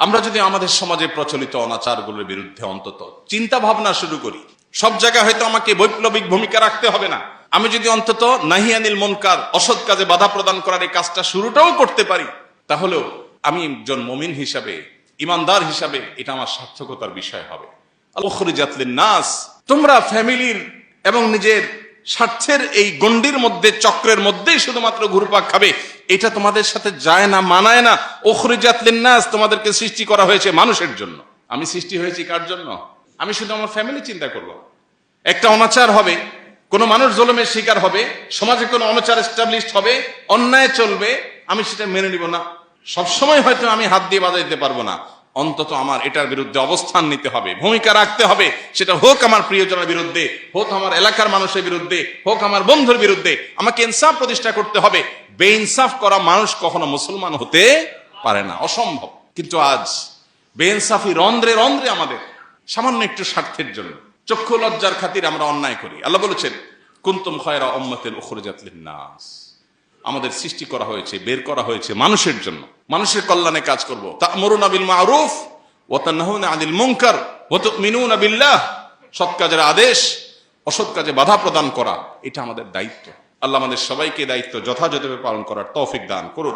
আমরা যদি আমাদের সমাজে প্রচলিত অনাচারগুলোর বিরুদ্ধে অন্তত চিন্তা ভাবনা শুরু করি, সব জায়গায় হয়তো আমাকে বৈপ্লবিক ভূমিকা রাখতে হবে না, আমি যদি অন্তত নাহিয়ানিল মুনকার, অসৎ কাজে বাধা প্রদান করার এই কাজটা শুরুটাও করতে পারি, তাহলেও আমি একজন মুমিন হিসাবে, ইমানদার হিসাবে এটা আমার সার্থকতার বিষয় হবে। উখরিজাত লিন-নাস, তোমরা ফ্যামিলির এবং নিজের স্বার্থের এই গণ্ডির মধ্যে, চক্রের মধ্যেই শুধুমাত্র ঘুরপাক খাবে, এটা তোমাদের সাথে যায় না, মানায় না। উখরিজাত লিন-নাস, তোমাদেরকে সৃষ্টি করা হয়েছে মানুষের জন্য। আমি সৃষ্টি হয়েছি কার জন্য? আমি শুধু আমার ফ্যামিলি চিন্তা করব। একটা অনাচার হবে, কোন মানুষ জুলুমের শিকার হবে, সমাজে কোনো অনাচার এস্টাবলিশড হবে, অন্যায় চলবে, আমি সেটা মেনে নিব না। সবসময় হয়তো আমি হাত দিয়ে বাধা দিতে পারবো না, অন্তত আমার এটার বিরুদ্ধে অবস্থান নিতে হবে, ভূমিকা রাখতে হবে। সেটা হোক আমার প্রিয়জনের বিরুদ্ধে, হোক আমার এলাকার মানুষের বিরুদ্ধে, হোক আমার বন্ধুর বিরুদ্ধে, আমাকে ইনসাফ প্রতিষ্ঠা করতে হবে। বেইনসাফ করা মানুষ কখনো মুসলমান হতে পারে না, অসম্ভব। কিন্তু আজ বেইনসাফি রন্ধ্রে রন্ধ্রে আমাদের, সামান্য একটু স্বার্থের জন্য, চক্ষু লজ্জার খাতির আমরা অন্যায় করি। আল্লাহ বলেছেন, কুনতুম খায়রা উম্মাতিন উখরিজাত লিন-নাস, আমাদের সৃষ্টি করা হয়েছে, বের করা হয়েছে মানুষের জন্য, মানুষের কল্যাণে কাজ করব। তা'মুরুনা বিল মা'রুফ ওয়া তানহাউনা আনিল মুনকার ওয়া তু'মিনুনা বিল্লাহ, সৎ কাজের আদেশ, অসৎ কাজে বাধা প্রদান করা, এটা আমাদের দায়িত্ব। আল্লাহ আমাদের সবাইকে দায়িত্ব যথাযথভাবে পালন করার তৌফিক দান করুন।